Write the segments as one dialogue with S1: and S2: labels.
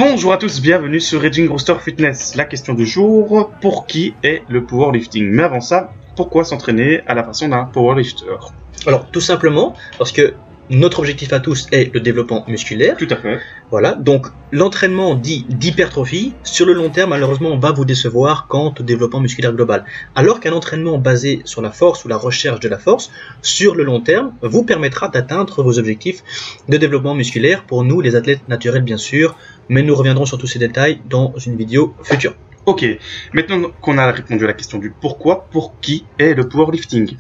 S1: Bonjour à tous, bienvenue sur Raging Rooster Fitness. La question du jour, pour qui est le powerlifting? Mais avant ça, pourquoi s'entraîner à la façon d'un powerlifter?
S2: Alors tout simplement parce que notre objectif à tous est le développement musculaire.
S1: Tout à fait.
S2: Voilà, donc l'entraînement dit d'hypertrophie, sur le long terme malheureusement on va vous décevoir quant au développement musculaire global. Alors qu'un entraînement basé sur la force ou la recherche de la force, sur le long terme, vous permettra d'atteindre vos objectifs de développement musculaire pour nous les athlètes naturels bien sûr, mais nous reviendrons sur tous ces détails dans une vidéo future.
S1: Ok, maintenant qu'on a répondu à la question du pourquoi, pour qui est le powerlifting?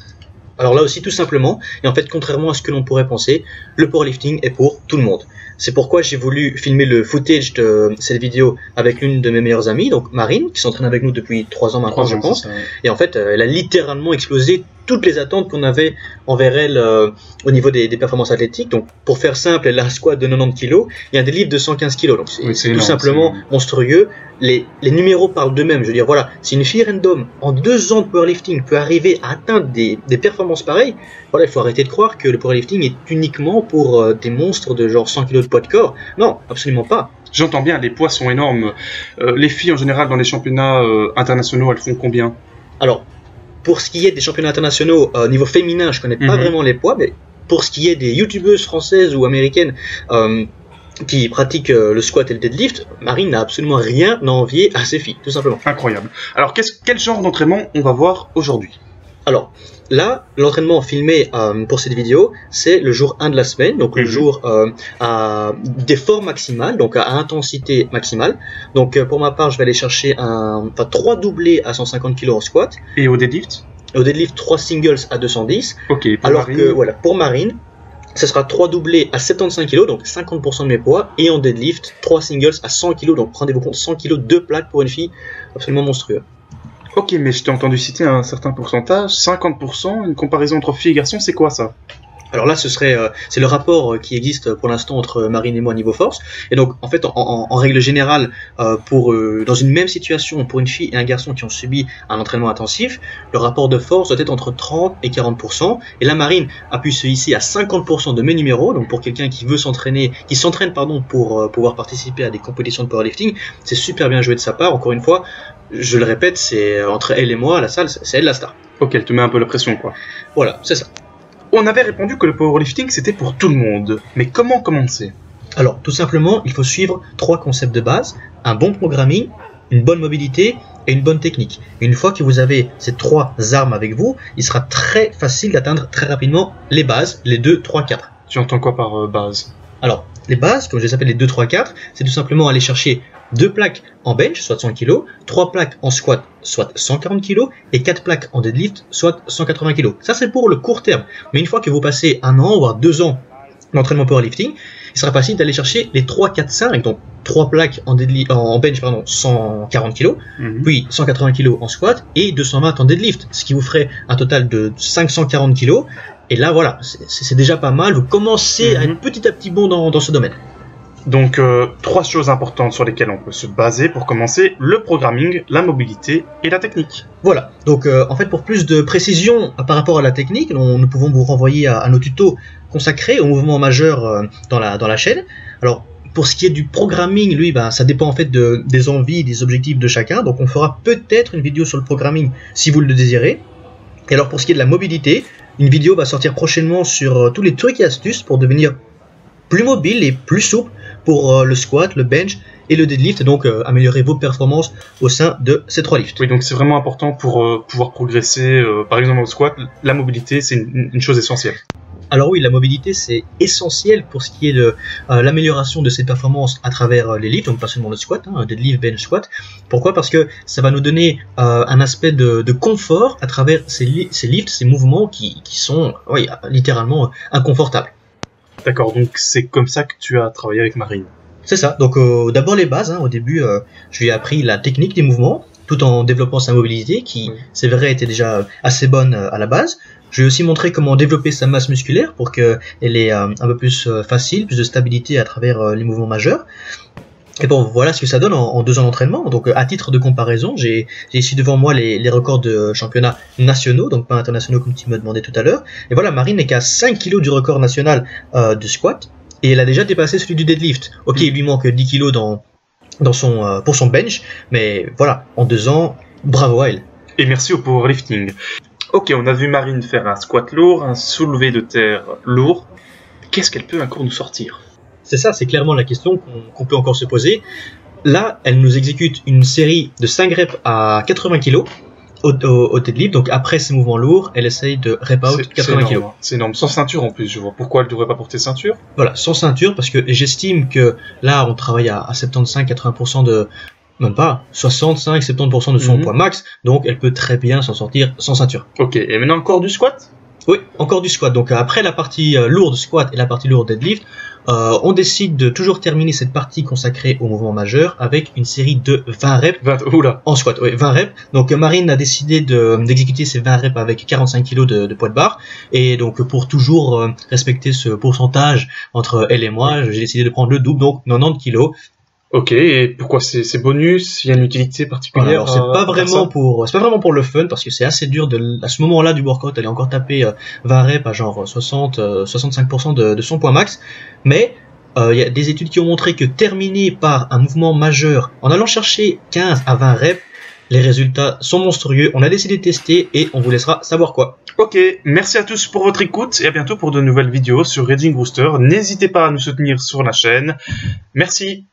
S2: Alors là aussi tout simplement, et en fait contrairement à ce que l'on pourrait penser, le powerlifting est pour tout le monde. C'est pourquoi j'ai voulu filmer le footage de cette vidéo avec l'une de mes meilleures amies, donc Marine, qui s'entraîne avec nous depuis 3 ans maintenant je pense. Et en fait elle a littéralement explosé toutes les attentes qu'on avait envers elle au niveau des performances athlétiques. Donc pour faire simple, elle a un squat de 90 kg et un deadlift de 115 kg. Donc c'est tout simplement monstrueux. Les numéros parlent d'eux-mêmes. Je veux dire, voilà, si une fille random en 2 ans de powerlifting peut arriver à atteindre des performances pareilles, voilà, il faut arrêter de croire que le powerlifting est uniquement pour des monstres de genre 100 kg de poids de corps. Non, absolument pas.
S1: J'entends bien, les poids sont énormes. Les filles en général dans les championnats internationaux, elles font combien?
S2: Alors, pour ce qui est des championnats internationaux niveau féminin, je connais pas vraiment les poids, mais pour ce qui est des youtubeuses françaises ou américaines qui pratiquent le squat et le deadlift, Marine n'a absolument rien à envier à ses filles, tout simplement.
S1: Incroyable. Alors quel genre d'entraînement on va voir aujourd'hui?
S2: Alors là, l'entraînement filmé pour cette vidéo, c'est le jour 1 de la semaine, donc le jour à d'effort maximal, donc à intensité maximale. Donc pour ma part, je vais aller chercher 3 doublés à 150 kg en squat.
S1: Et au deadlift?
S2: Au deadlift, 3 singles à 210.
S1: Ok,
S2: alors Marine, que voilà, pour Marine, ce sera 3 doublés à 75 kg, donc 50% de mes poids, et en deadlift, 3 singles à 100 kg, donc rendez-vous compte, 100 kg de plaques pour une fille, absolument monstrueux.
S1: Ok, mais je t'ai entendu citer un certain pourcentage, 50%, une comparaison entre filles et garçons, c'est quoi ça?
S2: Alors là, c'est le rapport qui existe pour l'instant entre Marine et moi niveau force. Et donc, en fait, en règle générale, dans une même situation, pour une fille et un garçon qui ont subi un entraînement intensif, le rapport de force doit être entre 30 et 40%. Et la Marine a pu se hisser à 50% de mes numéros. Donc, pour quelqu'un qui veut s'entraîner, qui s'entraîne, pardon, pour pouvoir participer à des compétitions de powerlifting, c'est super bien joué de sa part. Encore une fois, je le répète, c'est entre elle et moi à la salle, c'est elle la star.
S1: Ok, elle te met un peu la pression, quoi.
S2: Voilà, c'est ça.
S1: On avait répondu que le powerlifting c'était pour tout le monde, mais comment commencer?
S2: Alors tout simplement, il faut suivre 3 concepts de base, un bon programming, une bonne mobilité et une bonne technique. Et une fois que vous avez ces 3 armes avec vous, il sera très facile d'atteindre très rapidement les bases, les 2, 3, 4.
S1: Tu entends quoi par base?
S2: Alors les bases, comme je les appelle les 2, 3, 4, c'est tout simplement aller chercher 2 plaques en bench, soit 100 kg, 3 plaques en squat, soit 140 kg, et 4 plaques en deadlift, soit 180 kg. Ça, c'est pour le court terme. Mais une fois que vous passez 1 an, voire 2 ans d'entraînement powerlifting, il sera facile d'aller chercher les 3, 4, 5, donc 3 plaques en bench, 140 kg, puis 180 kg en squat, et 220 en deadlift, ce qui vous ferait un total de 540 kg. Et là, voilà, c'est déjà pas mal. Vous commencez à être petit à petit bon dans ce domaine.
S1: Donc 3 choses importantes sur lesquelles on peut se baser pour commencer: le programming, la mobilité et la technique.
S2: Voilà, donc en fait pour plus de précision par rapport à la technique, nous pouvons vous renvoyer à nos tutos consacrés aux mouvements majeurs dans la chaîne. Alors pour ce qui est du programming, lui, ça dépend en fait des envies, des objectifs de chacun. Donc on fera peut-être une vidéo sur le programming si vous le désirez. Et alors pour ce qui est de la mobilité, une vidéo va sortir prochainement sur tous les trucs et astuces pour devenir plus mobile et plus souple pour le squat, le bench et le deadlift, donc améliorer vos performances au sein de ces 3 lifts.
S1: Oui, donc c'est vraiment important pour pouvoir progresser. Par exemple au squat, la mobilité c'est une chose essentielle.
S2: Alors oui, la mobilité c'est essentiel pour ce qui est de l'amélioration de ces performances à travers les lifts, donc pas seulement le squat, deadlift, bench, squat. Pourquoi? Parce que ça va nous donner un aspect de confort à travers ces lifts, ces mouvements qui sont littéralement inconfortables.
S1: D'accord, donc c'est comme ça que tu as travaillé avec Marine.
S2: C'est ça, donc d'abord les bases, au début je lui ai appris la technique des mouvements, tout en développant sa mobilité qui, c'est vrai, était déjà assez bonne à la base. Je lui ai aussi montré comment développer sa masse musculaire pour qu'elle ait un peu plus facile, plus de stabilité à travers les mouvements majeurs. Et bon, voilà ce que ça donne en 2 ans d'entraînement. Donc à titre de comparaison, j'ai ici devant moi les records de championnats nationaux, donc pas internationaux comme tu me demandais tout à l'heure. Et voilà, Marine n'est qu'à 5 kg du record national de squat, et elle a déjà dépassé celui du deadlift. Ok, il lui manque 10 kg dans pour son bench. Mais voilà, en 2 ans, bravo à elle.
S1: Et merci au powerlifting. Ok, on a vu Marine faire un squat lourd, un soulevé de terre lourd. Qu'est-ce qu'elle peut encore nous sortir?
S2: C'est ça, c'est clairement la question qu'on peut encore se poser. Là, elle nous exécute une série de 5 reps à 80 kg au deadlift. Donc après ces mouvements lourds, elle essaye de rep out 80 kg.
S1: C'est énorme, sans ceinture en plus, je vois. Pourquoi elle ne devrait pas porter ceinture?
S2: Voilà, sans ceinture, parce que j'estime que là, on travaille à 75-80% de... Même pas, 65-70% de son poids max, donc elle peut très bien s'en sortir sans ceinture.
S1: Ok, et maintenant encore du squat?
S2: Oui, encore du squat. Donc après la partie lourde squat et la partie lourde deadlift, on décide de toujours terminer cette partie consacrée au mouvement majeur avec une série de 20 reps en squat. Oui, 20 reps. Donc Marine a décidé d'exécuter ces 20 reps avec 45 kg de poids de barre. Et donc pour toujours respecter ce pourcentage entre elle et moi, j'ai décidé de prendre le double, donc 90 kg.
S1: Ok, et pourquoi c'est bonus? Il y a une utilité particulière?
S2: Voilà, alors c'est pas vraiment pour le fun, parce que c'est assez dur à ce moment-là du workout, elle est encore tapée 20 reps à genre 65% de son poids max. Mais il y a des études qui ont montré que terminer par un mouvement majeur en allant chercher 15 à 20 reps, les résultats sont monstrueux. On a décidé de tester et on vous laissera savoir quoi.
S1: Ok, merci à tous pour votre écoute et à bientôt pour de nouvelles vidéos sur Raging Rooster. N'hésitez pas à nous soutenir sur la chaîne. Merci.